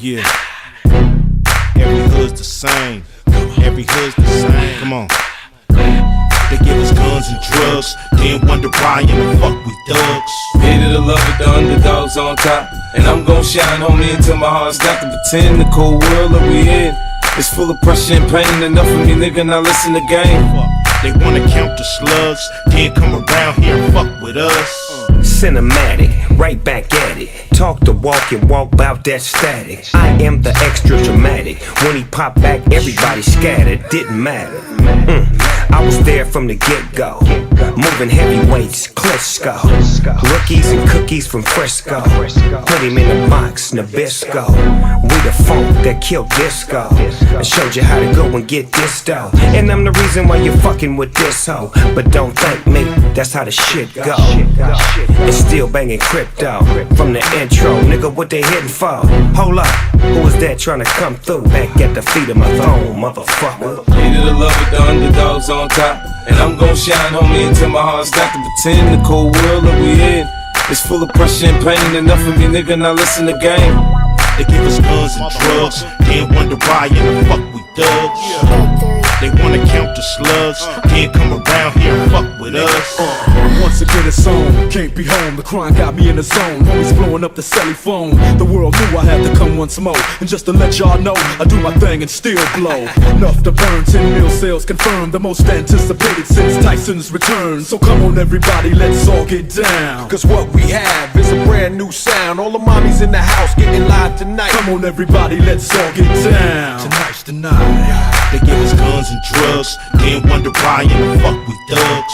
Yeah. Every hood's the same. Every hood's the same. Come on. They give us guns and drugs, then wonder why in the fuck we thugs. Hated to love it, the underdogs on top. And I'm gon' shine, homie, until my heart's got to pretend. The cold world that we in is full of pressure and pain. Enough of me, nigga, now listen to game. They wanna count the slugs, then come around here and fuck with us. Cinematic, right back at it. Talk the walk and walk bout that static. I am the extra dramatic. When he popped back, everybody scattered. Didn't matter. I was there from the get-go. Moving heavyweights, Klitschko. Rookies and cookies from Frisco. Put him in the box, Nabisco. We the funk that killed disco. I showed you how to go and get this dough. And I'm the reason why you're fucking with this hoe. But don't thank me, that's how the shit go. And still banging crypto. From the intro, nigga, what they hitting for? Hold up, who was that trying to come through? Back at the feet of my throne, motherfucker. Hated to love it, the underdogs on top. And I'm gon' shine, homie, until my heart's got to pretend. The cold world that we in is full of pressure and pain. Enough of me, nigga, now listen to game. They give us guns and drugs, then wonder why in the fuck we thugs. They wanna count the slugs, then come around here and fuck with us. Once again it's on, can't be home, the crime got me in the zone. Always blowing up the celly phone, the world knew I had to come once more. And just to let y'all know, I do my thing and still blow. Enough to burn, 10 mil sales confirmed, the most anticipated since Tyson's return. So come on everybody, let's all get down. Cause what we have is a brand new sound. All the mommies in the house getting live tonight. Come on everybody, let's all get down. Tonight's the night. They give us guns and drugs, then wonder why in the fuck we thugs.